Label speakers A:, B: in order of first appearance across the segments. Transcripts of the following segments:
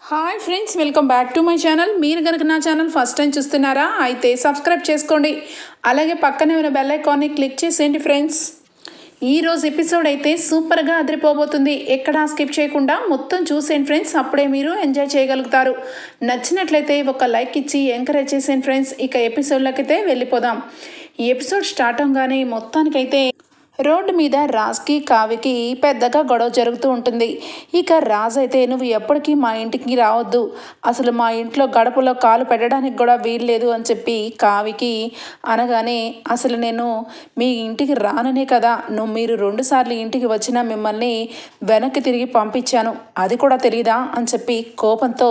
A: Hi friends, welcome back to my channel. మీరు కనుక నా ఛానల్ ఫస్ట్ టైం చూస్తున్నారా అయితే సబ్స్క్రైబ్ చేసుకోండి. అలాగే పక్కనే ఉన్న బెల్ ఐకాన్ని క్లిక్ చేసేయండి ఫ్రెండ్స్. ఈరోజు ఎపిసోడ్ అయితే సూపర్గా అదిరిపోబోతుంది. ఎక్కడా స్కిప్ చేయకుండా మొత్తం చూసేయండి ఫ్రెండ్స్. అప్పుడే మీరు ఎంజాయ్ చేయగలుగుతారు. నచ్చినట్లయితే ఒక లైక్ ఇచ్చి ఎంకరేజ్ చేసేయండి ఫ్రెండ్స్. ఇక ఎపిసోడ్లోకి అయితే వెళ్ళిపోదాం. ఈ ఎపిసోడ్ స్టార్ట్ అవగానే మొత్తానికైతే రోడ్డు మీద రాజ్కి కావ్యకి పెద్దగా గొడవ జరుగుతూ ఉంటుంది. ఇక రాజ్ అయితే నువ్వు ఎప్పటికీ మా ఇంటికి రావద్దు, అసలు మా ఇంట్లో గడపలో కాలు పెట్టడానికి కూడా వీల్లేదు అని చెప్పి కావ్యకి అనగానే, అసలు నేను మీ ఇంటికి రాననే కదా మీరు 2 సార్లు ఇంటికి వచ్చినా మిమ్మల్ని వెనక్కి తిరిగి పంపించాను, అది కూడా తెలియదా అని చెప్పి కోపంతో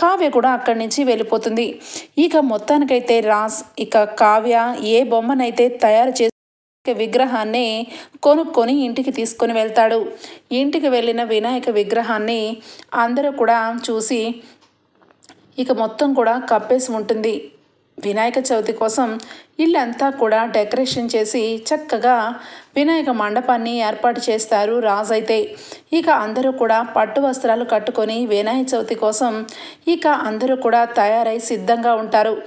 A: కావ్య కూడా అక్కడి నుంచి వెళ్ళిపోతుంది. ఇక మొత్తానికైతే రాజ్ ఇక కావ్య ఏ బొమ్మనైతే తయారు చేసి విగ్రహాన్ని కొనుక్కొని ఇంటికి తీసుకొని వెళ్తాడు. ఇంటికి వెళ్ళిన వినాయక విగ్రహాన్ని అందరూ కూడా చూసి ఇక మొత్తం కూడా కప్పేసి ఉంటుంది. వినాయక చవితి కోసం ఇల్లంతా కూడా డెకరేషన్ చేసి చక్కగా వినాయక మండపాన్ని ఏర్పాటు చేస్తారు రాజ్ అయితే. ఇక అందరూ కూడా పట్టు వస్త్రాలు కట్టుకొని వినాయక చవితి కోసం ఇక అందరూ కూడా తయారై సిద్ధంగా ఉంటారు.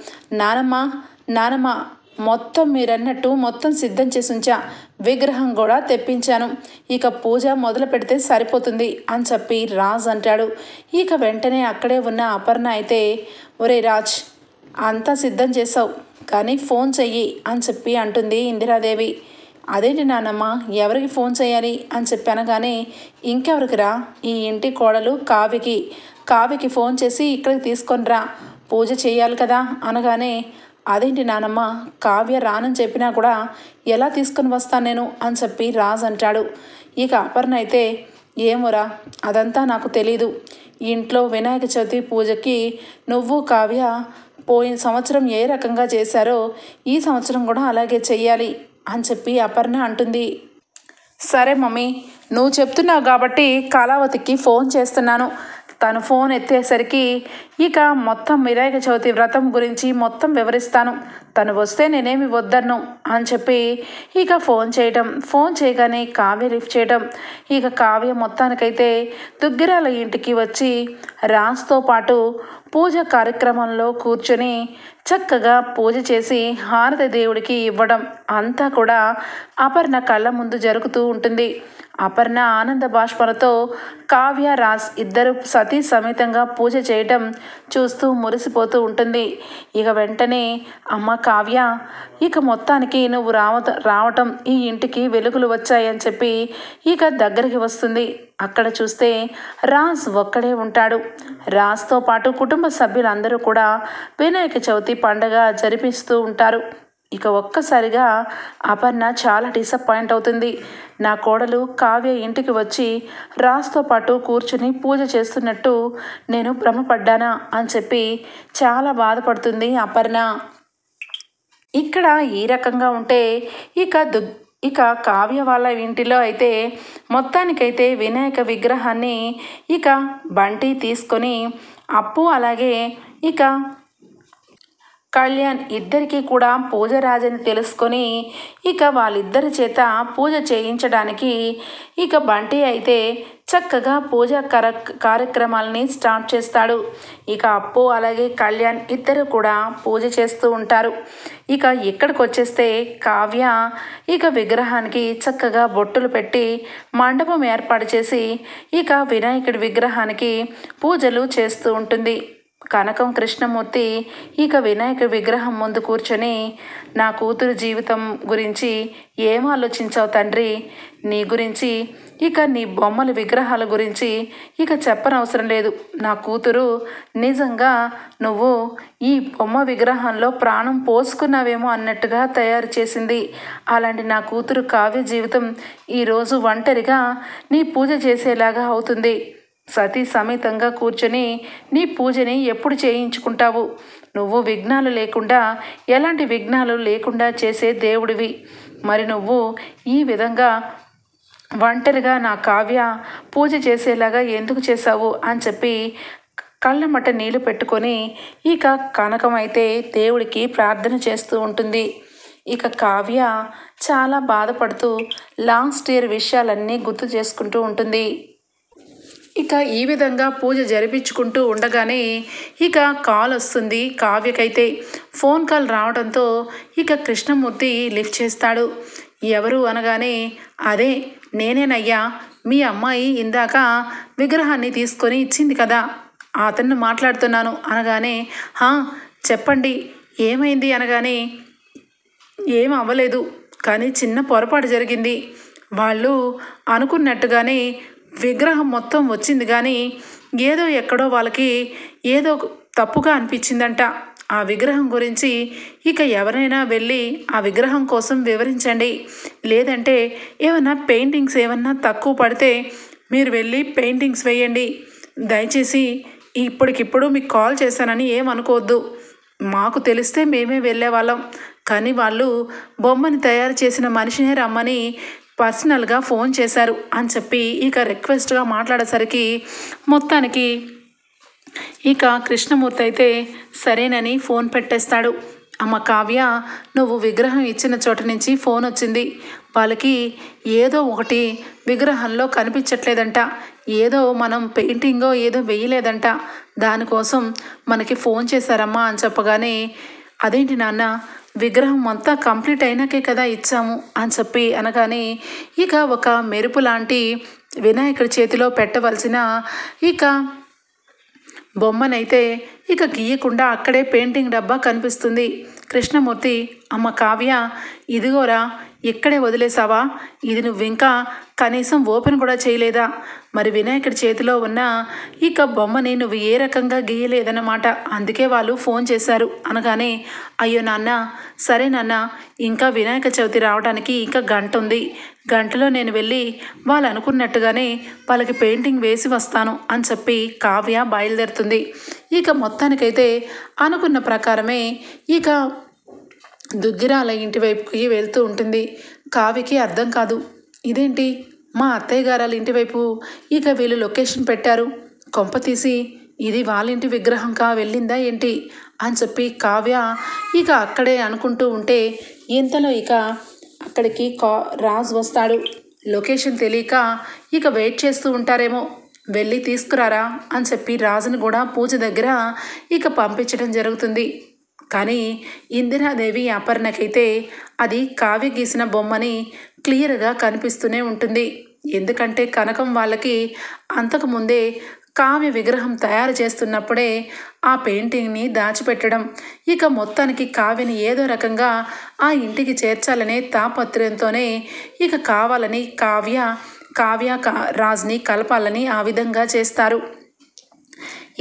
A: నానమ్మ మొత్తం మీరన్నట్టు మొత్తం సిద్ధం చేసి ఉంచా, విగ్రహం కూడా తెప్పించాను, ఇక పూజ మొదలు పెడితే సరిపోతుంది అని చెప్పి రాజ్ అంటాడు. ఇక వెంటనే అక్కడే ఉన్న అపర్ణ అయితే, ఒరే రాజ్ అంతా సిద్ధం చేసావు కానీ ఫోన్ చెయ్యి అని చెప్పి అంటుంది ఇందిరాదేవి. అదేంటి నానమ్మ, ఎవరికి ఫోన్ చేయాలి అని చెప్పి అనగానే, ఇంకెవరికిరా, ఈ ఇంటి కోడలు కావ్యకి ఫోన్ చేసి ఇక్కడికి తీసుకొని రా, పూజ చేయాలి కదా అనగానే, అదేంటి నానమ్మ, కావ్య రానని చెప్పినా కూడా ఎలా తీసుకొని వస్తాను నేను అని చెప్పి రాజ్ అంటాడు. ఇక అపర్ణ అయితే, ఏమోరా అదంతా నాకు తెలీదు, ఇంట్లో వినాయక చవితి పూజకి నువ్వు కావ్య పోయిన సంవత్సరం ఏ రకంగా చేశారో ఈ సంవత్సరం కూడా అలాగే చెయ్యాలి అని చెప్పి అపర్ణ అంటుంది. సరే మమ్మీ, నువ్వు చెప్తున్నావు కాబట్టి కళావతికి ఫోన్ చేస్తున్నాను, తను ఫోన్ ఎత్తేసరికి ఇక మొత్తం వినాయక చవితి వ్రతం గురించి మొత్తం వివరిస్తాను, తను వస్తే నేనేమి వద్దను అని చెప్పి ఇక ఫోన్ చేయగానే కావ్య లిఫ్ట్ చేయడం. ఇక కావ్య మొత్తానికైతే దుగ్గిరాల ఇంటికి వచ్చి రాజ్తో పాటు పూజ కార్యక్రమంలో కూర్చొని చక్కగా పూజ చేసి హారతి దేవుడికి ఇవ్వడం అంతా కూడా అపర్ణ కళ్ళ ముందు జరుగుతూ ఉంటుంది. అపర్ణ ఆనంద బాష్పాలతో కావ్య రాజ్ ఇద్దరు సతీ సమేతంగా పూజ చేయటం చూస్తూ మురిసిపోతూ ఉంటుంది. ఇక వెంటనే, అమ్మ కావ్య, ఇక మొత్తానికి నువ్వు రావటం ఈ ఇంటికి వెలుగులు వచ్చాయని చెప్పి ఇక దగ్గరికి వస్తుంది. అక్కడ చూస్తే రాజ్ ఒక్కడే ఉంటాడు. రాజ్తో పాటు కుటుంబ సభ్యులందరూ కూడా వినాయక చవితి పండుగ జరిపిస్తూ ఉంటారు. ఇక ఒక్కసారిగా అపర్ణ చాలా డిసప్పాయింట్ అవుతుంది. నా కోడలు కావ్య ఇంటికి వచ్చి రాజ్తో పాటు కూర్చుని పూజ చేస్తున్నట్టు నేను భ్రమపడ్డానా అని చెప్పి చాలా బాధపడుతుంది అపర్ణ. ఇక్కడ ఈ రకంగా ఉంటే ఇక కావ్య వాళ్ళ ఇంటిలో అయితే మొత్తానికైతే వినాయక విగ్రహాన్ని ఇక బంటి తీసుకొని అప్పు అలాగే ఇక కళ్యాణ్ ఇద్దరికీ కూడా పూజరాజని తెలుసుకొని ఇక వాళ్ళిద్దరి చేత పూజ చేయించడానికి ఇక బంటి అయితే చక్కగా పూజా కార్యక్రమాలని స్టార్ట్ చేస్తాడు. ఇక అప్పు అలాగే కళ్యాణ్ ఇద్దరు కూడా పూజ చేస్తూ ఉంటారు. ఇక ఇక్కడికి వచ్చేస్తే కావ్య ఇక విగ్రహానికి చక్కగా బొట్టులు పెట్టి మండపం ఏర్పాటు చేసి ఇక వినాయకుడి విగ్రహానికి పూజలు చేస్తూ ఉంటుంది. కనకం కృష్ణమూర్తి ఇక వినాయక విగ్రహం ముందు కూర్చొని, నా కూతురు జీవితం గురించి ఏం ఆలోచించావు తండ్రి, నీ గురించి ఇక నీ బొమ్మల విగ్రహాల గురించి ఇక చెప్పనవసరం లేదు, నా కూతురు నిజంగా నువ్వు ఈ బొమ్మ విగ్రహంలో ప్రాణం పోసుకున్నావేమో అన్నట్టుగా తయారు చేసింది. అలాంటి నా కూతురు కావ్య జీవితం ఈరోజు ఒంటరిగా నీ పూజ చేసేలాగా అవుతుంది. సతీ సమేతంగా కూర్చొని నీ పూజని ఎప్పుడు చేయించుకుంటావు? నువ్వు విఘ్నాలు లేకుండా, ఎలాంటి విఘ్నాలు లేకుండా చేసే దేవుడివి, మరి నువ్వు ఈ విధంగా ఒంటరిగా నా కావ్య పూజ చేసేలాగా ఎందుకు చేశావు అని చెప్పి కళ్ళమట నీళ్లు పెట్టుకొని ఇక కనకం అయితే దేవుడికి ప్రార్థన చేస్తూ ఉంటుంది. ఇక కావ్య చాలా బాధపడుతూ లాస్ట్ ఇయర్ విషయాలన్నీ గుర్తు చేసుకుంటూ ఉంటుంది. ఇక ఈ విధంగా పూజ జరిపించుకుంటూ ఉండగానే ఇక కాల్ వస్తుంది కావ్యకైతే. ఫోన్ కాల్ రావడంతో ఇక కృష్ణమూర్తి లిఫ్ట్ చేస్తాడు. ఎవరు అనగానే, అదే నేనేనయ్యా, మీ అమ్మాయి ఇందాక విగ్రహాన్ని తీసుకొని ఇచ్చింది కదా, అతన్ని మాట్లాడుతున్నాను అనగానే, చెప్పండి ఏమైంది అనగానే, ఏం అవ్వలేదు కానీ చిన్న పొరపాటు జరిగింది. వాళ్ళు అనుకున్నట్టుగానే విగ్రహం మొత్తం వచ్చింది కానీ ఏదో ఎక్కడో వాళ్ళకి ఏదో తప్పుగా అనిపించిందంట. ఆ విగ్రహం గురించి ఇక ఎవరైనా వెళ్ళి ఆ విగ్రహం కోసం వివరించండి, లేదంటే ఏమన్నా పెయింటింగ్స్ ఏమన్నా తక్కువ పడితే మీరు వెళ్ళి పెయింటింగ్స్ వేయండి. దయచేసి ఇప్పటికిప్పుడు మీకు కాల్ చేశానని ఏమనుకోవద్దు. మాకు తెలిస్తే మేమే వెళ్ళేవాళ్ళం, కానీ వాళ్ళు బొమ్మని తయారు చేసిన మనిషినే రమ్మని పర్సనల్గా ఫోన్ చేశారు అని చెప్పి ఇక రిక్వెస్ట్గా మాట్లాడేసరికి మొత్తానికి ఇక కృష్ణమూర్తి అయితే సరేనని ఫోన్ పెట్టేస్తాడు. అమ్మ కావ్య, నువ్వు విగ్రహం ఇచ్చిన చోట నుంచి ఫోన్ వచ్చింది. వాళ్ళకి ఏదో ఒకటి విగ్రహంలో కనిపించట్లేదంట, ఏదో మనం పెయింటింగో ఏదో వేయలేదంట, దానికోసం మనకి ఫోన్ చేశారమ్మా అని చెప్పగానే, అదేంటి నాన్న, విగ్రహం అంతా కంప్లీట్ అయినాకే కదా ఇచ్చాము అని చెప్పి అనగానే, ఇక ఒక మెరుపు లాంటి వినాయకుడి చేతిలో పెట్టవలసిన ఇక బొమ్మనైతే ఇక గీయకుండా అక్కడే పెయింటింగ్ డబ్బా కనిపిస్తుంది. కృష్ణమూర్తి, అమ్మ కావ్య, ఇదిగోరా, ఇక్కడే వదిలేసావా? ఇది నువ్వు ఇంకా కనీసం ఓపెన్ కూడా చేయలేదా? మరి వినాయకుడి చేతిలో ఉన్న ఇక బొమ్మని నువ్వు ఏ రకంగా గీయలేదన్నమాట, అందుకే వాళ్ళు ఫోన్ చేశారు అనగానే, అయ్యో నాన్న, సరే నాన్న, ఇంకా వినాయక చవితి రావడానికి ఇంకా గంట ఉంది, గంటలో నేను వెళ్ళి వాళ్ళు అనుకున్నట్టుగానే వాళ్ళకి పెయింటింగ్ వేసి వస్తాను అని చెప్పి కావ్య బయలుదేరుతుంది. ఇక మొత్తానికైతే అనుకున్న ప్రకారమే ఇక దుగ్గిరాల ఇంటి వైపుకి వెళ్తూ ఉంటుంది. కావ్యకి అర్థం కాదు, ఇదేంటి మా అత్తయ్య గారాల ఇంటి వైపు ఇక వీళ్ళు లొకేషన్ పెట్టారు, కొంప తీసి ఇది వాళ్ళ ఇంటి విగ్రహంగా వెళ్ళిందా ఏంటి అని చెప్పి కావ్య ఇక అక్కడే అనుకుంటూ ఉంటే, ఇంతలో ఇక అక్కడికి రాజు వస్తాడు. లొకేషన్ తెలియక ఇక వెయిట్ చేస్తూ ఉంటారేమో, వెళ్ళి తీసుకురారా అని చెప్పి రాజును కూడా పూజ దగ్గర ఇక పంపించడం జరుగుతుంది. కానీ ఇందిరాదేవి అపర్ణకైతే అది కావ్య గీసిన బొమ్మని క్లియర్గా కనిపిస్తూనే ఉంటుంది. ఎందుకంటే కనకం వాళ్ళకి అంతకుముందే కావ్య విగ్రహం తయారు చేస్తున్నప్పుడే ఆ పెయింటింగ్ని దాచిపెట్టడం, ఇక మొత్తానికి కావ్యని ఏదో రకంగా ఆ ఇంటికి చేర్చాలనే తాపత్రయంతోనే ఇక కావాలని కావ్య రాజ్ని కలపాలని ఆ విధంగా చేస్తారు.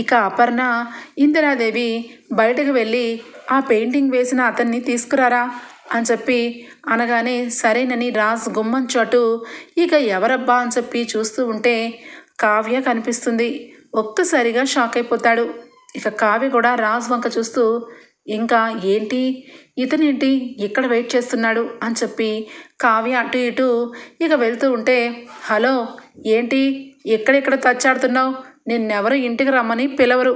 A: ఇక అపర్ణ, ఇందిరాదేవి బయటకు వెళ్ళి ఆ పెయింటింగ్ వేసిన అతన్ని తీసుకురారా అని చెప్పి అనగానే, సరేనని రాజ్ గుమ్మం చోటు ఇక ఎవరబ్బా అని చెప్పి చూస్తూ ఉంటే కావ్య కనిపిస్తుంది. ఒక్కసారిగా షాక్ అయిపోతాడు. ఇక కావ్య కూడా రాజ్ వంక చూస్తూ, ఇంకా ఏంటి, ఇతనేంటి ఇక్కడ వెయిట్ చేస్తున్నాడు అని చెప్పి కావ్య అటు ఇటు ఇక వెళ్తూ ఉంటే, హలో ఏంటి ఎక్కడెక్కడ తచ్చాడుతున్నావు, నిన్నెవరు ఇంటికి రమ్మని పిలవరు,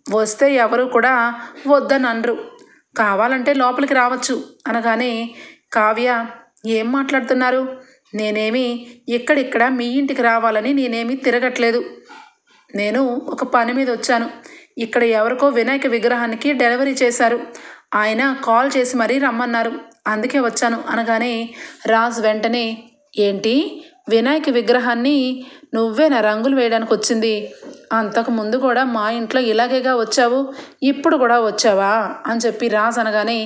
A: వస్తే ఎవరు కూడా వద్దని అనరు, కావాలంటే లోపలికి రావచ్చు అనగానే, కావ్య ఏం మాట్లాడుతున్నారు, నేనేమి ఇక్కడిక్కడ మీ ఇంటికి రావాలని నేనేమి తిరగట్లేదు, నేను ఒక పని మీద వచ్చాను, ఇక్కడ ఎవరికో వినాయక విగ్రహానికి డెలివరీ చేశారు, ఆయన కాల్ చేసి మరీ రమ్మన్నారు, అందుకే వచ్చాను అనగానే రాజ్ వెంటనే, ఏంటి వినాయక విగ్రహాన్ని నువ్వేనా రంగులు వేయడానికి వచ్చింది, అంతకుముందు కూడా మా ఇంట్లో ఇలాగేగా వచ్చావు, ఇప్పుడు కూడా వచ్చావా అని చెప్పి రాజ్ అనగానే,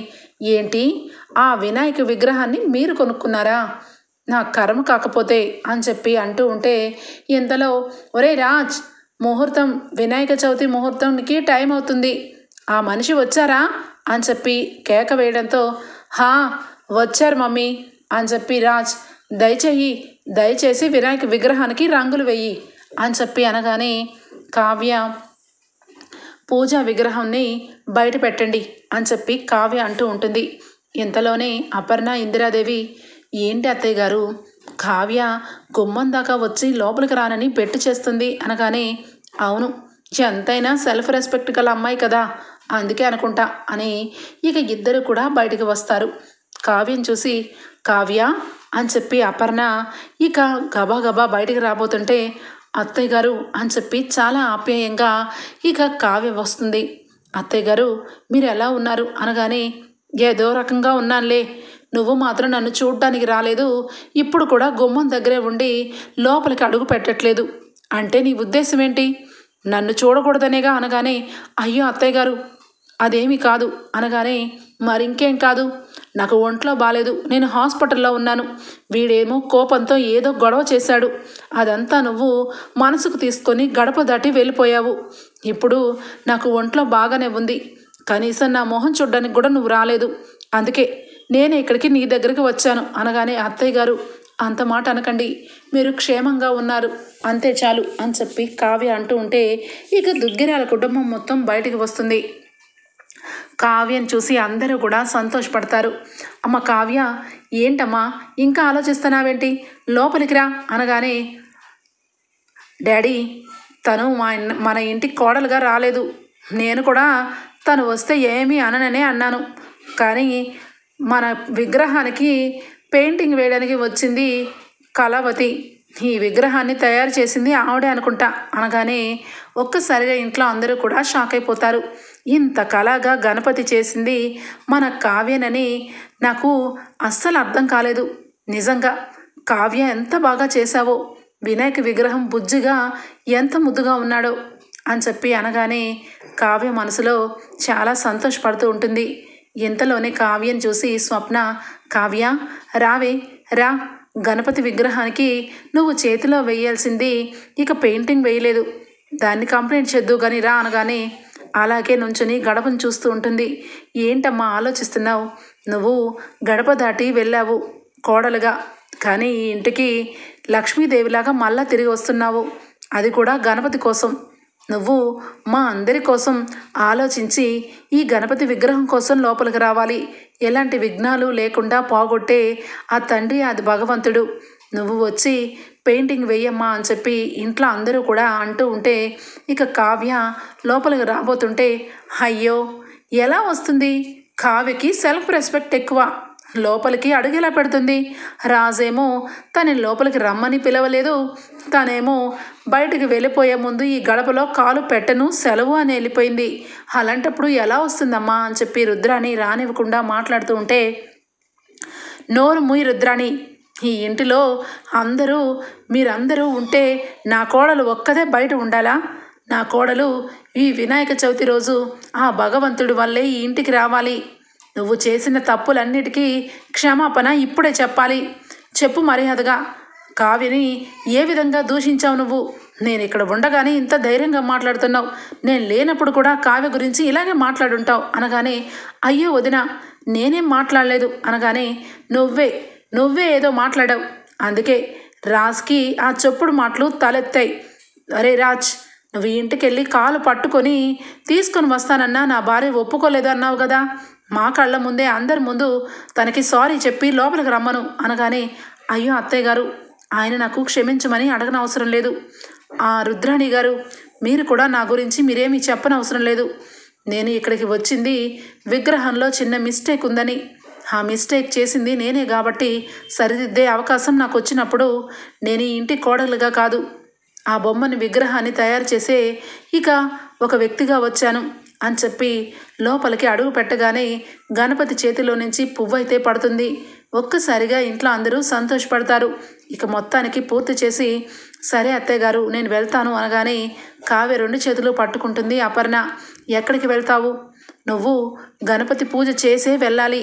A: ఏంటి ఆ వినాయక విగ్రహాన్ని మీరు కొనుక్కున్నారా, నా కర్మ కాకపోతే అని చెప్పి అంటూ ఉంటే, ఇంతలో ఒరే రాజ్, ముహూర్తం వినాయక చవితి ముహూర్తంకి టైం అవుతుంది, ఆ మనిషి వచ్చారా అని చెప్పి కేక వేయడంతో, వచ్చారు మమ్మీ అని చెప్పి రాజ్, దయచేసి వినాయక విగ్రహానికి రంగులు వెయ్యి అని చెప్పి అనగానే, కావ్య పూజా విగ్రహాన్ని బయట పెట్టండి అని చెప్పి కావ్య అంటూ ఉంటుంది. ఇంతలోనే అపర్ణ, ఇందిరాదేవి, ఏంటి అత్తయ్య గారు, కావ్య గుమ్మం దాకా వచ్చి లోపలికి రానని బెట్టు చేస్తుంది అనగానే, అవును ఎంతైనా సెల్ఫ్ రెస్పెక్ట్ గల అమ్మాయి కదా, అందుకే అనుకుంటా అని ఇక ఇద్దరు కూడా బయటికి వస్తారు. కావ్యం చూసి, కావ్య అని చెప్పి అపర్ణ ఇక గబా బయటికి రాబోతుంటే, అత్తయ్య గారు అని చెప్పి చాలా ఆప్యాయంగా ఇక కావ్య వస్తుంది. అత్తయ్య గారు మీరు ఎలా ఉన్నారు అనగానే, ఏదో రకంగా ఉన్నానులే, నువ్వు మాత్రం నన్ను చూడ్డానికి రాలేదు, ఇప్పుడు కూడా గుమ్మం దగ్గరే ఉండి లోపలికి అడుగు పెట్టట్లేదు అంటే నీ ఉద్దేశం ఏంటి? నన్ను చూడకూడదనేగా అనగానే, అయ్యో అత్తయ్య గారు అదేమీ కాదు అనగానే, మరింకేం కాదు, నాకు ఒంట్లో బాలేదు, నేను హాస్పిటల్లో ఉన్నాను, వీడేమో కోపంతో ఏదో గొడవ చేశాడు, అదంతా నువ్వు మనసుకు తీసుకొని గడప దాటి వెళ్ళిపోయావు. ఇప్పుడు నాకు ఒంట్లో బాగానే ఉంది, కనీసం నా మొహం చూడ్డానికి కూడా నువ్వు రాలేదు, అందుకే నేను ఇక్కడికి నీ దగ్గరికి వచ్చాను అనగానే, అత్తయ్య గారు అంత మాట అనకండి, మీరు క్షేమంగా ఉన్నారు అంతే చాలు అని చెప్పి కావ్య అంటూ ఉంటే ఇక దుగ్గిరాల కుటుంబం మొత్తం బయటికి వస్తుంది. కావ్యను చూసి అందరూ కూడా సంతోషపడతారు. అమ్మ కావ్య, ఏంటమ్మా ఇంకా ఆలోచిస్తున్నావేంటి, లోపలికి రా అనగానే, డాడీ తను మన ఇంటికి కోడలుగా రాలేదు, నేను కూడా తను వస్తే ఏమీ అనననే అన్నాను, కానీ మన విగ్రహానికి పెయింటింగ్ వేయడానికి వచ్చింది కళావతి, ఈ విగ్రహాన్ని తయారు చేసింది ఆవిడే అనుకుంటా అనగానే ఒక్కసారిగా ఇంట్లో అందరూ కూడా షాక్ అయిపోతారు. ఇంత కళగా గణపతి చేసింది మన కావ్యనని నాకు అస్సలు అర్థం కాలేదు. నిజంగా కావ్య ఎంత బాగా చేశావో, వినాయక విగ్రహం బుజ్జిగా ఎంత ముద్దుగా ఉన్నాడో అని చెప్పి అనగానే కావ్య మనసులో చాలా సంతోషపడుతూ ఉంటుంది. ఇంతలోనే కావ్యను చూసి స్వప్న, కావ్య రావే రా, గణపతి విగ్రహానికి నువ్వు చేతిలో వేయాల్సింది ఇక పెయింటింగ్ వేయలేదు, దాన్ని కంప్లైంట్ చేద్దు కానీ రా అనగానే అలాగే నుంచుని గడపను చూస్తూ ఉంటుంది. ఏంటమ్మా ఆలోచిస్తున్నావు, నువ్వు గడప దాటి వెళ్ళావు కోడలుగా, కానీ ఈ ఇంటికి లక్ష్మీదేవిలాగా మళ్ళా తిరిగి వస్తున్నావు, అది కూడా గణపతి కోసం. నువ్వు మా అందరి కోసం ఆలోచించి ఈ గణపతి విగ్రహం కోసం లోపలికి రావాలి, ఎలాంటి విఘ్నాలు లేకుండా పోగొట్టే ఆ తండ్రి, అది భగవంతుడు, నువ్వు వచ్చి పెయింటింగ్ వేయమ్మా అని చెప్పి ఇంట్లో అందరూ కూడా అంటూ ఉంటే ఇక కావ్య లోపలికి రాబోతుంటే, అయ్యో ఎలా వస్తుంది, కావ్యకి సెల్ఫ్ రెస్పెక్ట్ ఎక్కువ, లోపలికి అడుగేలా పెడుతుంది, రాజేమో తన లోపలికి రమ్మని పిలవలేదు, తనేమో బయటికి వెళ్ళిపోయే ముందు ఈ గడపలో కాలు పెట్టను సెలవు అని వెళ్ళిపోయింది, అలాంటప్పుడు ఎలా వస్తుందమ్మా అని చెప్పి రుద్రాణి రానివ్వకుండా మాట్లాడుతూ ఉంటే, నోరు మూయి రుద్రాణి, ఈ ఇంటిలో మీరందరూ ఉంటే నా కోడలు ఒక్కదే బయట ఉండాలా, నా కోడలు ఈ వినాయక చవితి రోజు ఆ భగవంతుడి వల్లే ఈ ఇంటికి రావాలి, నువ్వు చేసిన తప్పులన్నిటికీ క్షమాపణ ఇప్పుడే చెప్పాలి, చెప్పు మర్యాదగా, కావ్యని ఏ విధంగా దూషించావు నువ్వు, నేను ఇక్కడ ఉండగానే ఇంత ధైర్యంగా మాట్లాడుతున్నావు, నేను లేనప్పుడు కూడా కావ్య గురించి ఇలాగే మాట్లాడుంటావు అనగానే, అయ్యో వదిన నేనేం మాట్లాడలేదు అనగానే, నువ్వే ఏదో మాట్లాడావు, అందుకే రాజ్కి ఆ చెప్పుడు మాటలు తలెత్తాయి, అరే రాజ్ నువ్వు ఇంటికి వెళ్ళి కాలు పట్టుకొని తీసుకొని వస్తానన్నా నా భార్య ఒప్పుకోలేదు అన్నావు కదా, మా కళ్ళ ముందే అందరి ముందు తనకి సారీ చెప్పి లోపలికి రమ్మను అనగానే, అయ్యో అత్తయ్య గారు ఆయన నాకు క్షమించమని అడగనవసరం లేదు, ఆ రుద్రాణి గారు మీరు కూడా నా గురించి మీరేమీ చెప్పనవసరం లేదు, నేను ఇక్కడికి వచ్చింది విగ్రహంలో చిన్న మిస్టేక్ ఉందని, ఆ మిస్టేక్ చేసింది నేనే కాబట్టి సరిదిద్దే అవకాశం నాకు వచ్చినప్పుడు నేను ఈ ఇంటి కోడలుగా కాదు, ఆ బొమ్మని విగ్రహాన్ని తయారు చేసే ఇక ఒక వ్యక్తిగా వచ్చాను అని చెప్పి లోపలికి అడుగు పెట్టగానే గణపతి చేతిలో నుంచి పువ్వైతే పడుతుంది. ఒక్కసారిగా ఇంట్లో అందరూ సంతోషపడతారు. ఇక మొత్తానికి పూర్తి చేసి, సరే అత్తయ్య గారు నేను వెళ్తాను అనగానే కావ్య 2 చేతులు పట్టుకుంటుంది. అపర్ణ, ఎక్కడికి వెళ్తావు, నువ్వు గణపతి పూజ చేసే వెళ్ళాలి,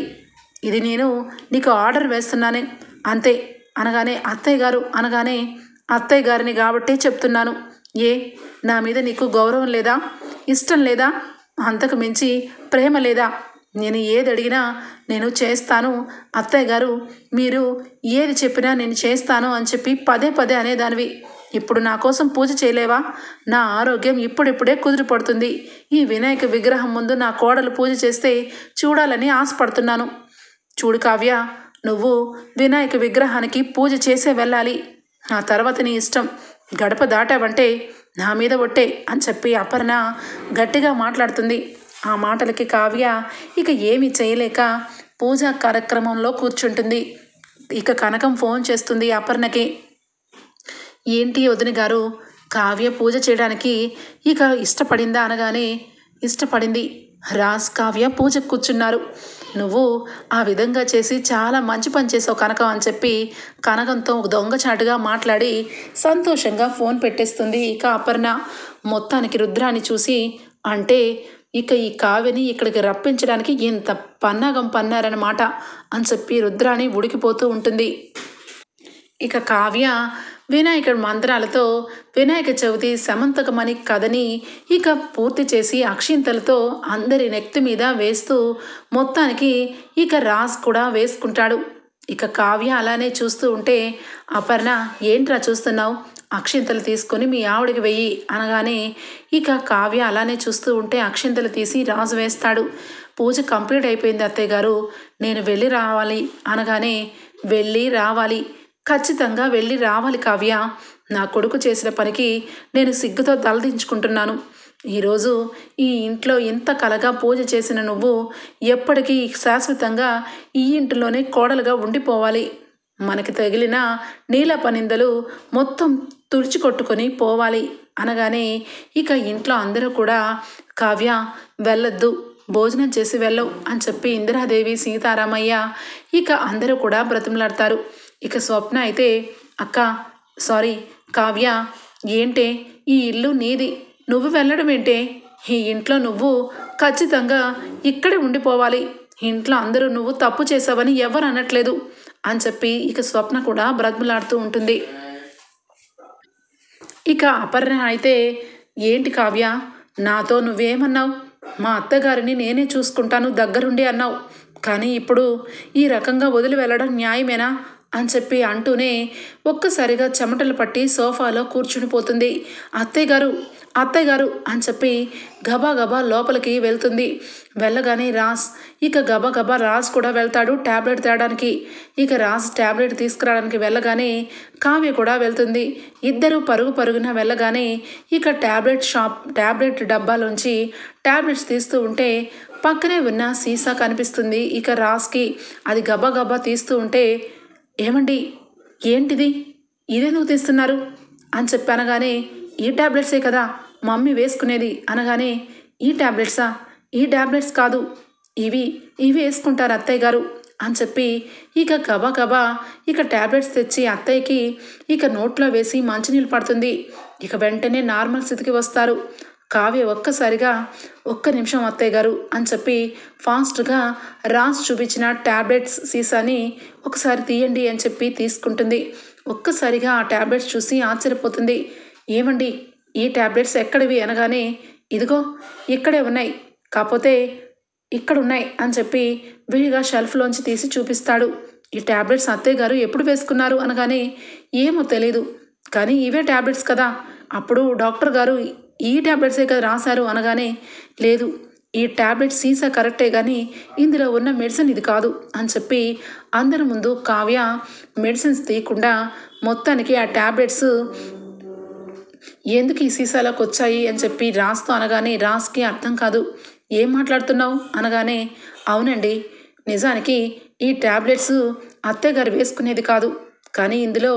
A: ఇది నేను నీకు ఆర్డర్ వేస్తున్నాను అంతే అనగానే, అత్తయ్య గారు అనగానే, అత్తయ్య గారిని కాబట్టే చెప్తున్నాను, నా మీద నీకు గౌరవం లేదా, ఇష్టం లేదా, అంతకు మించి ప్రేమ లేదా, నేను ఏది అడిగినా నేను చేస్తాను అత్తయ్య గారు, మీరు ఏది చెప్పినా నేను చేస్తాను అని చెప్పి పదే అనేదానివి, ఇప్పుడు నా కోసం పూజ చేయలేవా, నా ఆరోగ్యం ఇప్పుడిప్పుడే కుదిరిపడుతుంది, ఈ వినాయక విగ్రహం ముందు నా కోడలు పూజ చేస్తే చూడాలని ఆశపడుతున్నాను, చూడు కావ్య, నువ్వు వినాయక విగ్రహానికి పూజ చేసే వెళ్ళాలి, ఆ తర్వాత నీ ఇష్టం, గడప దాటావంటే నా మీద ఒట్టే అని చెప్పి అపర్ణ గట్టిగా మాట్లాడుతుంది. ఆ మాటలకి కావ్య ఇక ఏమీ చేయలేక పూజా కార్యక్రమంలో కూర్చుంటుంది. ఇక కనకం ఫోన్ చేస్తుంది అపర్ణకి, ఏంటి వదిన గారు కావ్య పూజ చేయడానికి ఇక ఇష్టపడిందా అనగానే ఇష్టపడింది. రాజ్ కావ్య పూజకు కూర్చున్నారు. నువ్వు ఆ విధంగా చేసి చాలా మంచి పని చేసావు కనకం అని చెప్పి కనకంతో దొంగచాటుగా మాట్లాడి సంతోషంగా ఫోన్ పెట్టేస్తుంది ఇక అపర్ణ. మొత్తానికి రుద్రాన్ని చూసి అంటే ఇక ఈ కావ్యని ఇక్కడికి రప్పించడానికి ఇంత పన్నాగం పన్నారన్నమాట అని చెప్పి రుద్రాని ఉడికిపోతూ ఉంటుంది. ఇక కావ్య వినాయకుడి మంత్రాలతో వినాయక చవితి సమంతకమణి కథని ఇక పూర్తి చేసి అక్షింతలతో అందరి నెత్తి మీద వేస్తూ మొత్తానికి ఇక రాజ్ కూడా వేసుకుంటాడు. ఇక కావ్య అలానే చూస్తూ ఉంటే అపర్ణ ఏంట్రా చూస్తున్నావు, అక్షింతలు తీసుకొని మీ ఆవిడకి వెయ్యి అనగానే ఇక కావ్య అలానే చూస్తూ ఉంటే అక్షింతలు తీసి రాజు వేస్తాడు. పూజ కంప్లీట్ అయిపోయింది అత్తయ్య గారు, నేను వెళ్ళి రావాలి అనగానే వెళ్ళి రావాలి, ఖచ్చితంగా వెళ్ళి రావాలి కావ్య, నా కొడుకు చేసిన పనికి నేను సిగ్గుతో తలదించుకుంటున్నాను. ఈరోజు ఈ ఇంట్లో ఇంత కలగా పూజ చేసిన నువ్వు ఎప్పటికీ శాశ్వతంగా ఈ ఇంటిలోనే కోడలుగా ఉండిపోవాలి. మనకి తగిలిన నీల పనిందలు మొత్తం తుడిచికొట్టుకొని పోవాలి అనగానే ఇక ఇంట్లో అందరూ కూడా కావ్య వెళ్ళొద్దు, భోజనం చేసి వెళ్ళవు అని చెప్పి ఇందిరాదేవి సీతారామయ్య ఇక అందరూ కూడా బ్రతిమలాడతారు. ఇక స్వప్న అయితే అక్క సారీ కావ్య, ఏంటే ఈ ఇల్లు నీది, నువ్వు వెళ్ళడం ఏంటే, ఈ ఇంట్లో నువ్వు ఖచ్చితంగా ఇక్కడే ఉండిపోవాలి, ఇంట్లో అందరూ నువ్వు తప్పు చేసావని ఎవరు అనట్లేదు అని చెప్పి ఇక స్వప్న కూడా బ్రతిమలాడుతూ ఉంటుంది. ఇక అపర్ణ అయితే ఏంటి కావ్య, నాతో నువ్వేమన్నావు, మా అత్తగారిని నేనే చూసుకుంటాను దగ్గరుండి అన్నావు, కానీ ఇప్పుడు ఈ రకంగా వదిలి వెళ్ళడం న్యాయమేనా అని చెప్పి అంటూనే ఒక్కసారిగా చెమటలు పట్టి సోఫాలో కూర్చుని పోతుంది. అత్తయ్య గారు అత్తయ్య గారు అని చెప్పి గబా గబా లోపలికి వెళ్తుంది. వెళ్ళగానే రాజ్ ఇక గబా గబా రాజ్ కూడా వెళ్తాడు ట్యాబ్లెట్ తేయడానికి. ఇక రాజ్ ట్యాబ్లెట్ తీసుకురావడానికి వెళ్ళగానే కావ్య కూడా వెళ్తుంది. ఇద్దరు పరుగు పరుగున వెళ్ళగానే ఇక ట్యాబ్లెట్ డబ్బాలోంచి ట్యాబ్లెట్స్ తీస్తూ ఉంటే పక్కనే ఉన్న సీసా కనిపిస్తుంది ఇక రాజ్కి. అది గబా గబా తీస్తూ ఉంటే ఏమండి ఏంటిది, ఇదెందుకు తీస్తున్నారు అని చెప్పి అనగానే ఈ ట్యాబ్లెట్సే కదా మమ్మీ వేసుకునేది అనగానే ఈ ట్యాబ్లెట్సా, ఈ ట్యాబ్లెట్స్ కాదు, ఇవి వేసుకుంటారు అత్తయ్య గారు అని చెప్పి ఇక గబా గబా ఇక ట్యాబ్లెట్స్ తెచ్చి అత్తయ్యకి ఇక నోట్లో వేసి మంచినీళ్ళు పడుతుంది. ఇక వెంటనే నార్మల్ స్థితికి వస్తారు. కావ్య ఒక్కసారిగా ఒక్క నిమిషం అత్తయ్య గారు అని చెప్పి ఫాస్ట్గా రాజ్ చూపించిన ట్యాబ్లెట్స్ సీసాని ఒకసారి తీయండి అని చెప్పి తీసుకుంటుంది. ఒక్కసారిగా ఆ ట్యాబ్లెట్స్ చూసి ఆశ్చర్యపోతుంది. ఏమండి ఈ ట్యాబ్లెట్స్ ఎక్కడివి అనగానే ఇదిగో ఇక్కడే ఉన్నాయి, కాకపోతే ఇక్కడ ఉన్నాయి అని చెప్పి విడిగా షెల్ఫ్లోంచి తీసి చూపిస్తాడు. ఈ ట్యాబ్లెట్స్ అత్తయ్య గారు ఎప్పుడు వేసుకున్నారు అనగానే ఏమో తెలీదు, కానీ ఇవే ట్యాబ్లెట్స్ కదా, అప్పుడు డాక్టర్ గారు ఈ ట్యాబ్లెట్సే కదా రాశారు అనగానే లేదు ఈ ట్యాబ్లెట్ సీసా కరెక్టే కానీ ఇందులో ఉన్న మెడిసిన్ ఇది కాదు అని చెప్పి అందరి ముందు కావ్య మెడిసిన్స్ తీయకుండా మొత్తానికి ఆ ట్యాబ్లెట్స్ ఎందుకు ఈ సీసాలోకి వచ్చాయి అని చెప్పి రాజ్తో అనగానే రాజ్కి అర్థం కాదు. ఏం మాట్లాడుతున్నావు అనగానే అవునండి, నిజానికి ఈ ట్యాబ్లెట్స్ అత్తయ్య గారు వేసుకునేది కాదు, కానీ ఇందులో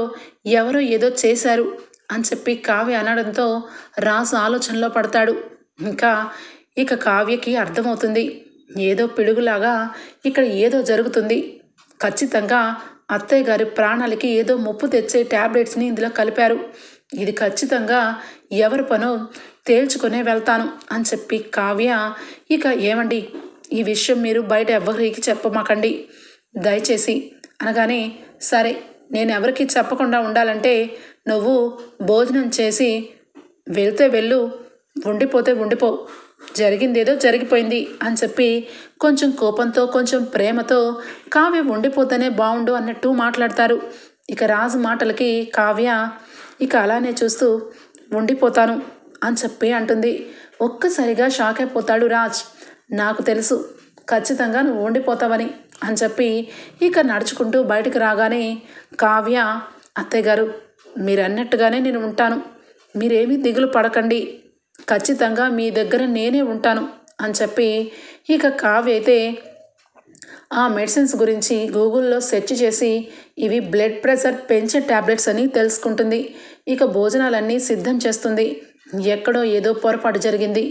A: ఎవరో ఏదో చేశారు అని చెప్పి కావ్య అనడంతో రాజు ఆలోచనలో పడతాడు. ఇక కావ్యకి అర్థమవుతుంది ఏదో పిడుగులాగా ఇక్కడ ఏదో జరుగుతుంది, ఖచ్చితంగా అత్తయ్య గారి ప్రాణాలకి ఏదో ముప్పు తెచ్చే ట్యాబ్లెట్స్ని ఇందులో కలిపారు, ఇది ఖచ్చితంగా ఎవరి పనో తేల్చుకునే వెళ్తాను అని చెప్పి కావ్య ఇక ఏమండి ఈ విషయం మీరు బయట ఎవరికి చెప్పమాకండి దయచేసి అనగానే సరే నేను ఎవరికి చెప్పకుండా ఉండాలంటే నువ్వు భోజనం చేసి వెళ్తే వెళ్ళు, ఉండిపోతే ఉండిపో, జరిగిందేదో జరిగిపోయింది అని చెప్పి కొంచెం కోపంతో కొంచెం ప్రేమతో కావ్య ఉండిపోతేనే బాగుండు అన్నట్టు మాట్లాడతారు. ఇక రాజు మాటలకి కావ్య ఇక అలానే చూస్తూ ఉండిపోతాను అని చెప్పి అంటుంది. ఒక్కసారిగా షాక్ అయిపోతాడు రాజ్. నాకు తెలుసు ఖచ్చితంగా నువ్వు ఉండిపోతావని అని చెప్పి ఇక నడుచుకుంటూ బయటకు రాగానే కావ్య అత్తయ్య గారు మీరు అన్నట్టుగానే నేను ఉంటాను, మీరేమీ దిగులు పడకండి, ఖచ్చితంగా మీ దగ్గర నేనే ఉంటాను అని చెప్పి ఇక కావ్య అయితే ఆ మెడిసిన్స్ గురించి గూగుల్లో సెర్చ్ చేసి ఇవి బ్లడ్ ప్రెషర్ పెంచే ట్యాబ్లెట్స్ అని తెలుసుకుంటుంది. ఇక భోజనాలన్నీ సిద్ధం చేస్తుంది. ఎక్కడో ఏదో పొరపాటు జరిగింది.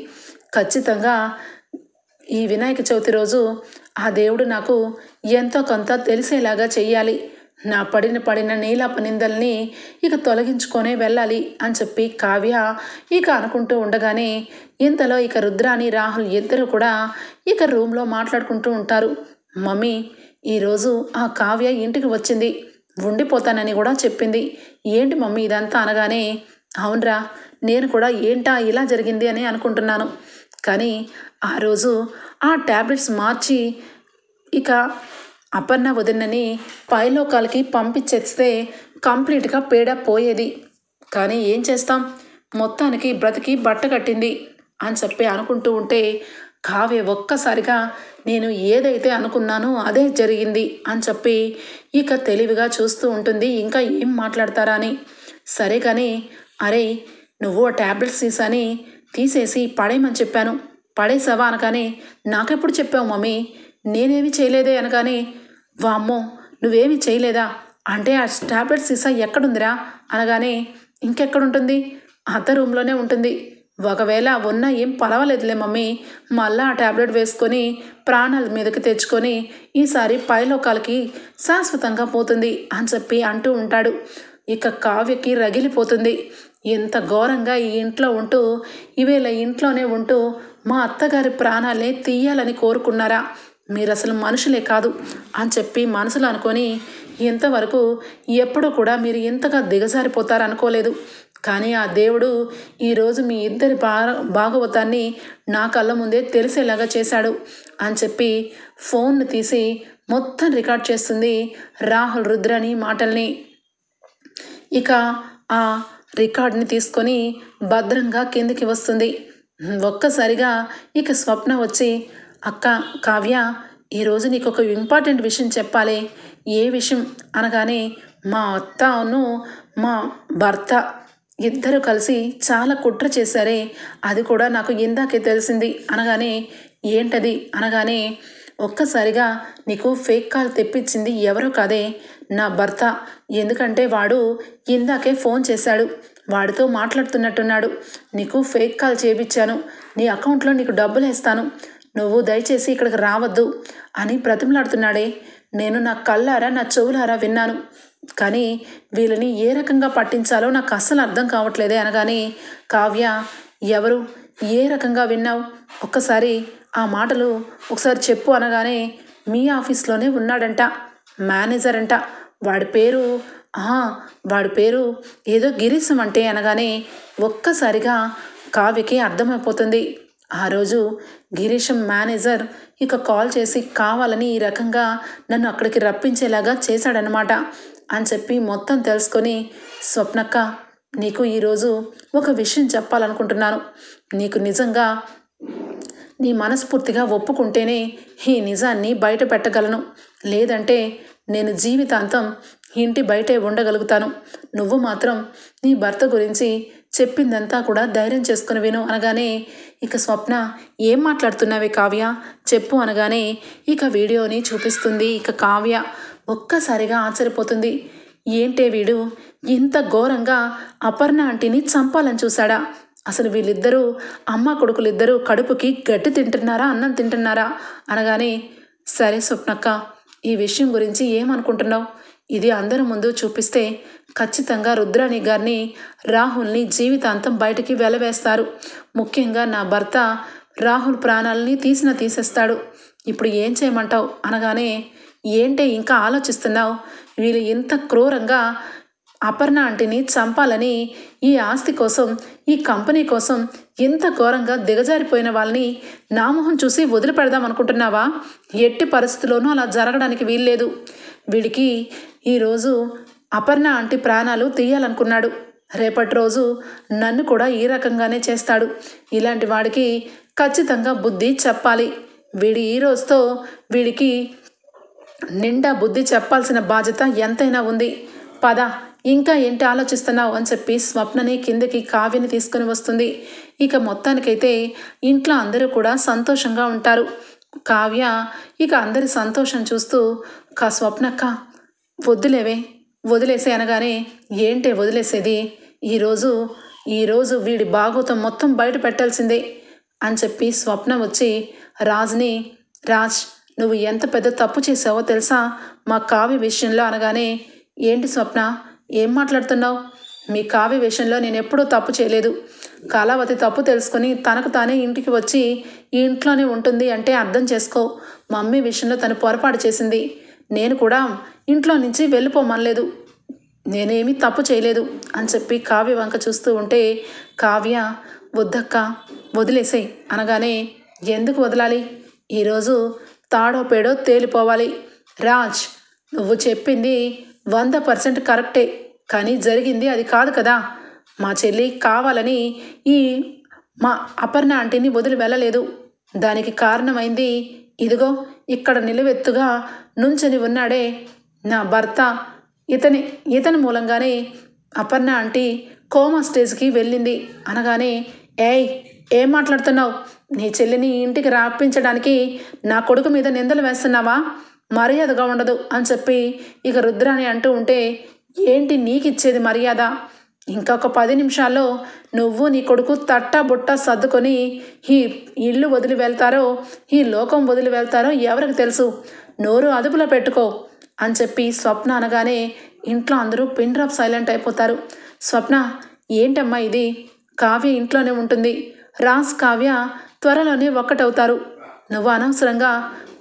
A: ఖచ్చితంగా ఈ వినాయక చవితి రోజు ఆ దేవుడు నాకు ఎంతో కొంత తెలిసేలాగా చెయ్యాలి. నా పడిన నీలాప నిందల్ని ఇక తొలగించుకొనే వెళ్ళాలి అని చెప్పి కావ్య ఇక అనుకుంటూ ఉండగానే ఇంతలో ఇక రుద్రాని రాహుల్ ఇద్దరు కూడా ఇక రూమ్లో మాట్లాడుకుంటూ ఉంటారు. మమ్మీ, ఈరోజు ఆ కావ్య ఇంటికి వచ్చింది, ఉండిపోతానని కూడా చెప్పింది. ఏంటి మమ్మీ ఇదంతా అనగానే, అవునరా, నేను కూడా ఏంటా ఇలా జరిగింది అని అనుకుంటున్నాను. కానీ ఆ రోజు ఆ ట్యాబ్లెట్స్ మార్చి ఇక అపర్ణ వదినని పైలోకాలకి పంపించేస్తే కంప్లీట్గా పేడ పోయేది. కానీ ఏం చేస్తాం, మొత్తానికి బ్రతికి బట్ట కట్టింది అని చెప్పి అనుకుంటూ ఉంటే కావ్య ఒక్కసారిగా నేను ఏదైతే అనుకున్నానో అదే జరిగింది అని చెప్పి ఇక తెలివిగా చూస్తూ ఉంటుంది. ఇంకా ఏం మాట్లాడతారా అని. సరే కానీ, అరే నువ్వు ఆ ట్యాబ్లెట్స్ సీసాని తీసేసి పడేయమని చెప్పాను, పడేసావా అనగానే, నాకెప్పుడు చెప్పావు మమ్మీ, నేనేమి చేయలేదే అనగానే, వామ్మో నువ్వేమి చేయలేదా అంటే ఆ ట్యాబ్లెట్ సీసా ఎక్కడుందిరా అనగానే, ఇంకెక్కడుంటుంది, అత్త రూమ్లోనే ఉంటుంది. ఒకవేళ ఉన్నా ఏం పర్వాలేదులే మమ్మీ, మళ్ళీ ఆ ట్యాబ్లెట్ వేసుకొని ప్రాణాల మీదకి తెచ్చుకొని ఈసారి పైలోకాలకి శాశ్వతంగా పోతుంది అని చెప్పి అంటూ ఉంటాడు. ఇక కావ్యకి రగిలిపోతుంది. ఎంత ఘోరంగా ఈ ఇంట్లో ఉంటూ ఇవేళ ఇంట్లోనే ఉంటూ మా అత్తగారి ప్రాణాలే తీయాలని కోరుకున్నారా, మీరు అసలు మనుషులే కాదు అని చెప్పి మనసులో అనుకొని, ఇంతవరకు ఎప్పుడు కూడా మీరు ఇంతగా దిగజారిపోతారనుకోలేదు. కానీ ఆ దేవుడు ఈరోజు మీ ఇద్దరి భాగవతాన్ని నా కళ్ళ ముందే తెలిసేలాగా చేశాడు అని చెప్పి ఫోన్ను తీసి మొత్తం రికార్డ్ చేస్తుంది రాహుల్ రుద్రాని మాటల్ని. ఇక ఆ రికార్డ్ని తీసుకొని భద్రంగా కిందికి వస్తుంది. ఒక్కసారిగా ఇక స్వప్న వచ్చి, అక్క కావ్య, ఈరోజు నీకు ఒక ఇంపార్టెంట్ విషయం చెప్పాలి. ఏ విషయం అనగానే, మా అత్తను మా భర్త ఇద్దరు కలిసి చాలా కుట్ర చేశారే, అది కూడా నాకు ఇందాకే తెలిసింది అనగానే, ఏంటది అనగానే, ఒక్కసారిగా నీకు ఫేక్ కాల్ తెప్పించింది ఎవరో కాదే, నా భర్త. ఎందుకంటే వాడు ఇందాకే ఫోన్ చేశాడు, వాడితో మాట్లాడుతున్నట్టున్నాడు. నీకు ఫేక్ కాల్ చేయించాను, నీ అకౌంట్లో నీకు డబ్బులు వేస్తాను, నువ్వు దయచేసి ఇక్కడికి రావద్దు అని బ్రతిమలాడుతున్నాడే. నేను నా కళ్ళారా నా చెవులారా విన్నాను. కానీ వీళ్ళని ఏ రకంగా పట్టించాలో నాకు అస్సలు అర్థం కావట్లేదే అనగానే, కావ్య ఎవరు, ఏ రకంగా విన్నావు, ఒక్కసారి ఆ మాటలు ఒకసారి చెప్పు అనగానే, మీ ఆఫీస్లోనే ఉన్నాడంట, మేనేజర్ అంట, వాడి పేరు ఏదో గిరీశం అంటే అనగానే ఒక్కసారిగా కావ్యకి అర్థమైపోతుంది. ఆ రోజు గిరీశం మేనేజర్ ఇక కాల్ చేసి కావాలని ఈ రకంగా నన్ను అక్కడికి రప్పించేలాగా చేశాడనమాట అని చెప్పి మొత్తం తెలుసుకొని, స్వప్నక్క నీకు ఈరోజు ఒక విషయం చెప్పాలనుకుంటున్నాను. నీకు నిజంగా నీ మనస్ఫూర్తిగా ఒప్పుకుంటేనే ఈ నిజాన్ని బయట పెట్టగలను, లేదంటే నేను జీవితాంతం ఇంటి బయటే ఉండగలుగుతాను. నువ్వు మాత్రం నీ భర్త గురించి చెప్పిందంతా కూడా ధైర్యం చేసుకుని విను అనగానే, ఇక స్వప్న ఏం మాట్లాడుతున్నావే కావ్య చెప్పు అనగానే ఇక వీడియోని చూపిస్తుంది. ఇక కావ్య ఒక్కసారిగా ఆశ్చర్యపోతుంది. ఏంటే వీడు ఇంత ఘోరంగా అపర్ణ ఆంటీని చంపాలని చూశాడా, అసలు వీళ్ళిద్దరూ అమ్మ కొడుకులిద్దరూ కడుపుకి గట్టి తింటున్నారా అన్నం తింటున్నారా అనగానే, సరే స్వప్నక్క, ఈ విషయం గురించి ఏమనుకుంటున్నావు, ఇది అందరి ముందు చూపిస్తే ఖచ్చితంగా రుద్రాణి గారిని రాహుల్ని జీవితాంతం బయటికి వెలవేస్తారు. ముఖ్యంగా నా భర్త రాహుల్ ప్రాణాలని తీసేస్తాడు. ఇప్పుడు ఏం చేయమంటావు అనగానే, ఏంటే ఇంకా ఆలోచిస్తున్నావు, వీళ్ళు ఇంత క్రూరంగా అపర్ణ ఆంటీని చంపాలని ఈ ఆస్తి కోసం ఈ కంపెనీ కోసం ఇంత ఘోరంగా దిగజారిపోయిన వాళ్ళని నా మొహం చూసి వదిలిపెడదాం అనుకుంటున్నావా, ఎట్టి పరిస్థితుల్లోనూ అలా జరగడానికి వీల్లేదు. వీడికి ఈరోజు అపర్ణ ఆంటీ ప్రాణాలు తీయాలనుకున్నాడు, రేపటి రోజు నన్ను కూడా ఈ రకంగానే చేస్తాడు. ఇలాంటి వాడికి ఖచ్చితంగా బుద్ధి చెప్పాలి. వీడి ఈ రోజుతో వీడికి నిండా బుద్ధి చెప్పాల్సిన బాధ్యత ఎంతైనా ఉంది. పద, ఇంకా ఏంటి ఆలోచిస్తున్నావు అని చెప్పి స్వప్నని కిందకి కావ్యని తీసుకుని వస్తుంది. ఇక మొత్తానికైతే ఇంట్లో అందరూ కూడా సంతోషంగా ఉంటారు. కావ్య ఇక అందరి సంతోషం చూస్తూ, స్వప్నక్క వద్దులేవే, వదిలేసే అనగానే, ఏంటే వదిలేసేది, ఈరోజు ఈరోజు వీడి భాగోతం మొత్తం బయట పెట్టాల్సిందే అని చెప్పి స్వప్న వచ్చి రాజ్ని, రాజ్ నువ్వు ఎంత పెద్ద తప్పు చేసావో తెలుసా మా కావ్య విషయంలో అనగానే, ఏంటి స్వప్న ఏం మాట్లాడుతున్నావు? మీ కావ్య విషయంలో నేను ఎప్పుడూ తప్పు చేయలేదు. కళావతి తప్పు తెలుసుకొని తనకు తానే ఇంటికి వచ్చి ఈ ఇంట్లోనే ఉంటుంది అంటే అర్థం చేసుకో. మమ్మీ విషయంలో తను పొరపాటు చేసింది. నేను కూడా ఇంట్లో నుంచి వెళ్ళిపోమనలేదు. నేనేమీ తప్పు చేయలేదు అని చెప్పి కావ్య వంక చూస్తూ ఉంటే, కావ్య వద్దక్క వదిలేసేయ్ అనగానే, ఎందుకు వదలాలి? ఈరోజు తాడో పేడో తేలిపోవాలి. రాజ్ నువ్వు చెప్పింది 100% కరెక్టే, కానీ జరిగింది అది కాదు కదా. మా చెల్లి కావాలని ఈ మా అపర్ణ ఆంటీని వదిలి వెళ్ళలేదు. దానికి కారణమైంది ఇదిగో ఇక్కడ నిలువెత్తుగా నుంచని ఉన్నాడే నా భర్త. ఇతని మూలంగానే అపర్ణ ఆంటీ కోమా స్టేజ్కి వెళ్ళింది అనగానే, ఏయ్ ఏం మాట్లాడుతున్నావు? నీ చెల్లిని ఇంటికి రాపించడానికి నా కొడుకు మీద నిందలు వేస్తున్నావా? మర్యాదగా ఉండదు అని చెప్పి ఇక రుద్రాని అంటూ ఉంటే, ఏంటి నీకిచ్చేది మర్యాద? ఇంకొక 10 నిమిషాల్లో నువ్వు నీ కొడుకు తట్టా బుట్ట సర్దుకొని ఈ ఇల్లు వదిలి వెళ్తారో ఈ లోకం వదిలి వెళ్తారో ఎవరికి తెలుసు. నోరు అదుపులో పెట్టుకో అని చెప్పి స్వప్న అనగానే ఇంట్లో అందరూ పిన్ డ్రాప్ సైలెంట్ అయిపోతారు. స్వప్న ఏంటమ్మా ఇది? కావ్య ఇంట్లోనే ఉంటుంది. రాజ్ కావ్య త్వరలోనే ఒక్కటవుతారు. నువ్వు అనవసరంగా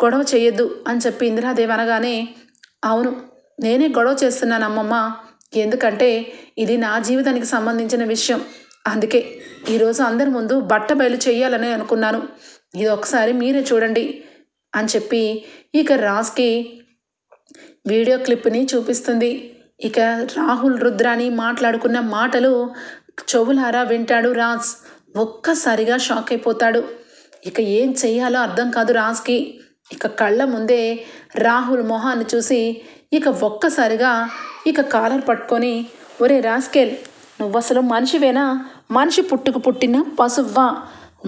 A: గొడవ చేయొద్దు అని చెప్పి ఇందిరాదేవి అనగానే, అవును నేనే గొడవ చేస్తున్నాను అమ్మమ్మ. ఎందుకంటే ఇది నా జీవితానికి సంబంధించిన విషయం. అందుకే ఈరోజు అందరి ముందు బట్ట బయలు చేయాలని అనుకున్నాను. ఇది ఒకసారి మీరే చూడండి అని చెప్పి ఇక రాజ్కి వీడియో క్లిప్ని చూపిస్తుంది. ఇక రాహుల్ రుద్రాని మాట్లాడుకున్న మాటలు చెవులారా వింటాడు రాజ్. ఒక్కసారిగా షాక్ అయిపోతాడు. ఇక ఏం చెయ్యాలో అర్థం కాదు రాజ్కి. ఇక కళ్ళ ముందే రాహుల్ మొహాన్ని చూసి ఇక ఒక్కసారిగా ఇక కాలర్ పట్టుకొని, ఒరే రాస్కెల్ నువ్వసలు మనిషివేనా? మనిషి పుట్టుకు పుట్టిన పశువ్వా?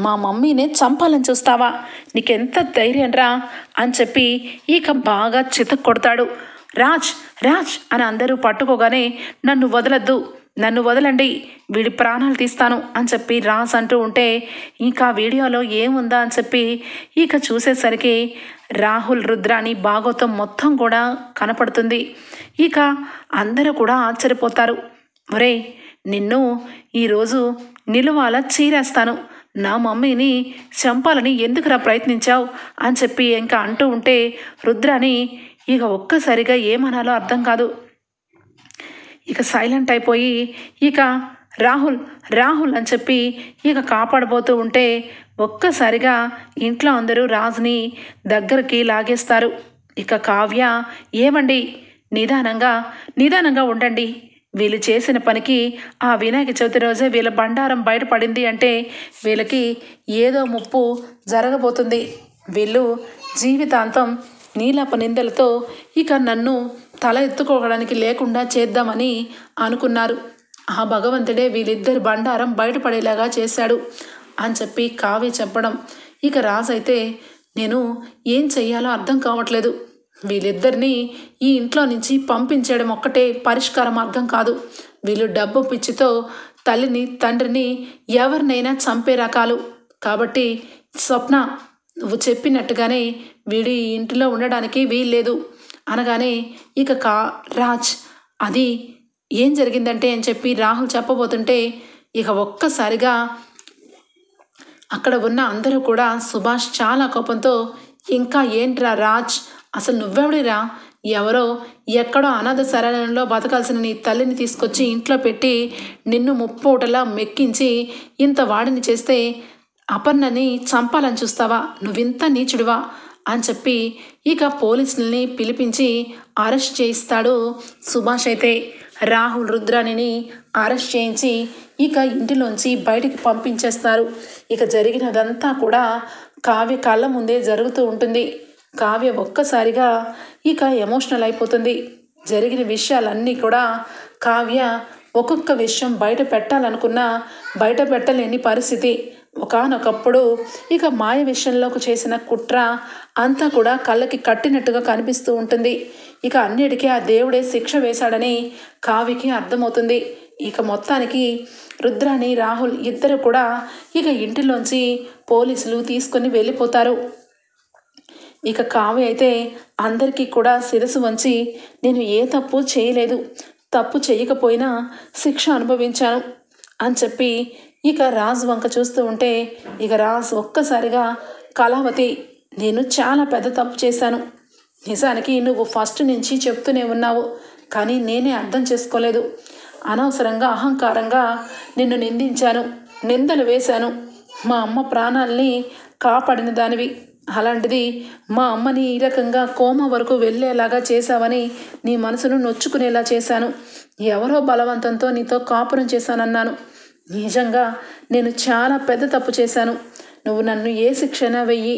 A: మా మమ్మీనే చంపాలని చూస్తావా? నీకెంత ధైర్యం రా అని చెప్పి ఇక బాగా చితక్ కొడతాడు. రాజ్ రాజ్ అని అందరూ పట్టుకోగానే, నన్ను వదలద్దు, నన్ను వదలండి, వీడి ప్రాణాలు తీస్తాను అని చెప్పి రాజ్ అంటూ ఉంటే, ఇంకా వీడియోలో ఏముందా అని చెప్పి ఇక చూసేసరికి రాహుల్ రుద్రాని భాగోతం మొత్తం కూడా కనపడుతుంది. ఇక అందరూ కూడా ఆశ్చర్యపోతారు. ఒరే నిన్ను ఈరోజు నిలువాల చీరేస్తాను, నా మమ్మీని చంపాలని ఎందుకురా ప్రయత్నించావు అని చెప్పి ఇంకా అంటూ ఉంటే రుద్రాని ఇక ఒక్కసారిగా ఏమనాలో అర్థం కాదు. ఇక సైలెంట్ అయిపోయి ఇక రాహుల్ రాహుల్ అని చెప్పి ఇక కాపాడబోతూ ఉంటే ఒక్కసారిగా ఇంట్లో అందరూ రాజ్ని దగ్గరికి లాగేస్తారు. ఇక కావ్య, ఏమండి నిదానంగా ఉండండి. వీళ్ళు చేసిన పనికి ఆ వినాయక చవితి రోజే వీళ్ళ బండారం బయటపడింది అంటే వీళ్ళకి ఏదో ముప్పు జరగబోతుంది. వీళ్ళు జీవితాంతం నీలప నిందలతో ఇక నన్ను తల ఎత్తుకోవడానికి లేకుండా చేద్దామని అనుకున్నారు. ఆ భగవంతుడే వీళ్ళిద్దరి బండారం బయటపడేలాగా చేశాడు అని చెప్పి కావ్య చెప్పడం, ఇక రాజ్ అయితే నేను ఏం చెయ్యాలో అర్థం కావట్లేదు. వీళ్ళిద్దరినీ ఈ ఇంట్లో నుంచి పంపించడం ఒక్కటే పరిష్కార మార్గం కాదు. వీళ్ళు డబ్బు పిచ్చితో తల్లిని తండ్రిని ఎవరినైనా చంపే రకాలు. కాబట్టి స్వప్న నువ్వు చెప్పినట్టుగానే వీడి ఇంటిలో ఉండడానికి వీల్లేదు అనగానే ఇక రాజ్ అది ఏం జరిగిందంటే అని చెప్పి రాహుల్ చెప్పబోతుంటే ఇక ఒక్కసారిగా అక్కడ ఉన్న అందరూ కూడా సుభాష్ చాలా కోపంతో, ఇంకా ఏంట్రా రాజ్, అసలు నువ్వెవడిరా? ఎవరో ఎక్కడో అనాథ శరణంలో బతకాల్సిన నీ తల్లిని తీసుకొచ్చి ఇంట్లో పెట్టి నిన్ను ముప్పూటలా మెక్కించి ఇంత వాడిని చేస్తే అపర్ణని చంపాలని చూస్తావా? నువ్వింత నీచుడివా అని చెప్పి ఇక పోలీసుల్ని పిలిపించి అరెస్ట్ చేయిస్తాడు సుభాష్. అయితే రాహుల్ రుద్రానిని అరెస్ట్ చేయించి ఇక ఇంటిలోంచి బయటికి పంపించేస్తారు. ఇక జరిగినదంతా కూడా కావ్య కళ్ళ ముందే జరుగుతూ ఉంటుంది. కావ్య ఒక్కసారిగా ఇక ఎమోషనల్ అయిపోతుంది. జరిగిన విషయాలన్నీ కూడా కావ్య ఒక్కొక్క విషయం బయట పెట్టాలనుకున్నా బయట పెట్టలేని పరిస్థితి. ఒకానొకప్పుడు ఇక మాయ విషయంలోకి చేసిన కుట్ర అంతా కూడా కళ్ళకి కట్టినట్టుగా కనిపిస్తూ ఉంటుంది. ఇక అన్నిటికీ ఆ దేవుడే శిక్ష వేశాడని కావ్యకి అర్థమవుతుంది. ఇక మొత్తానికి రుద్రాని రాహుల్ ఇద్దరు కూడా ఇక ఇంటిలోంచి పోలీసులు తీసుకొని వెళ్ళిపోతారు. ఇక కావ్య అయితే అందరికీ కూడా శిరసు వంచి నేను ఏ తప్పు చేయలేదు, తప్పు చేయకపోయినా శిక్ష అనుభవించాను అని చెప్పి ఇక రాజు వంక చూస్తూ ఉంటే ఇక రాజు ఒక్కసారిగా కళావతి నేను చాలా పెద్ద తప్పు చేశాను, నిజానికి నువ్వు ఫస్ట్ నుంచి చెప్తూనే ఉన్నావు కానీ నేనే అర్థం చేసుకోలేదు, అనవసరంగా అహంకారంగా నిన్ను నిందించాను, నిందలు వేశాను, మా అమ్మ ప్రాణాలని కాపాడిన దానివి, అలాంటిది మా అమ్మని ఈ రకంగా కోమా వరకు వెళ్ళేలాగా చేశావని నీ మనసును నొచ్చుకునేలా చేశాను, ఎవరో బలవంతంతో నీతో కాపురం చేశానన్నాను, నిజంగా నేను చాలా పెద్ద తప్పు చేశాను, నువ్వు నన్ను ఏ శిక్షణ వెయ్యి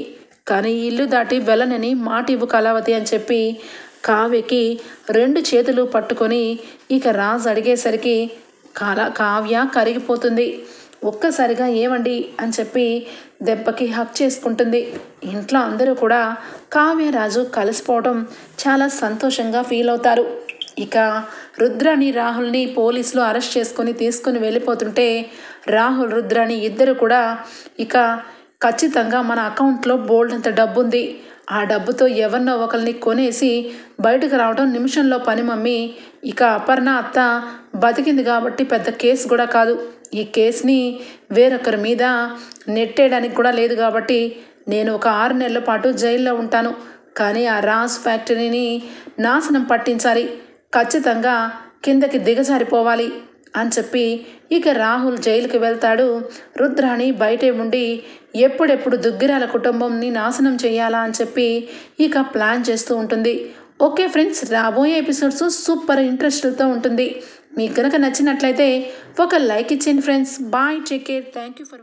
A: కానీ ఇల్లు దాటి వెళ్ళనని మాట ఇవ్వు కళావతి అని చెప్పి కావ్యకి 2 చేతులు పట్టుకొని ఇక రాజు అడిగేసరికి కావ్య కరిగిపోతుంది. ఒక్కసారిగా ఏమండి అని చెప్పి దెబ్బకి హక్ చేసుకుంటుంది. ఇంట్లో అందరూ కూడా కావ్యరాజు కలిసిపోవడం చాలా సంతోషంగా ఫీల్ అవుతారు. ఇక రుద్రాని రాహుల్ని పోలీసులు అరెస్ట్ చేసుకొని తీసుకొని వెళ్ళిపోతుంటే రాహుల్ రుద్రాని ఇద్దరు కూడా ఇక ఖచ్చితంగా మన అకౌంట్లో బోల్డ్ అంత డబ్బు ఉంది, ఆ డబ్బుతో ఎవరినో ఒకరిని కొనేసి బయటకు రావడం నిమిషంలో పని మమ్మీ, ఇక అపర్ణ అత్త బతికింది కాబట్టి పెద్ద కేసు కూడా కాదు, ఈ కేసుని వేరొకరి మీద నెట్టేయడానికి కూడా లేదు కాబట్టి నేను ఒక 6 నెలల పాటు జైల్లో ఉంటాను, కానీ ఆ రాజ్ ఫ్యాక్టరీని నాశనం పట్టించాలి, ఖచ్చితంగా కిందకి దిగజారిపోవాలి అని చెప్పి ఇక రాహుల్ జైలుకి వెళ్తాడు. రుద్రాణి బయటే ఉండి ఎప్పుడెప్పుడు దుగ్గిరాల కుటుంబంని నాశనం చేయాలా అని చెప్పి ఇక ప్లాన్ చేస్తూ ఉంటుంది. ఓకే ఫ్రెండ్స్, రాబోయే ఎపిసోడ్స్ సూపర్ ఇంట్రెస్ట్తో ఉంటుంది. మీకు కనుక నచ్చినట్లయితే ఒక లైక్ ఇచ్చేయండి friends. Bye, take care, thank you for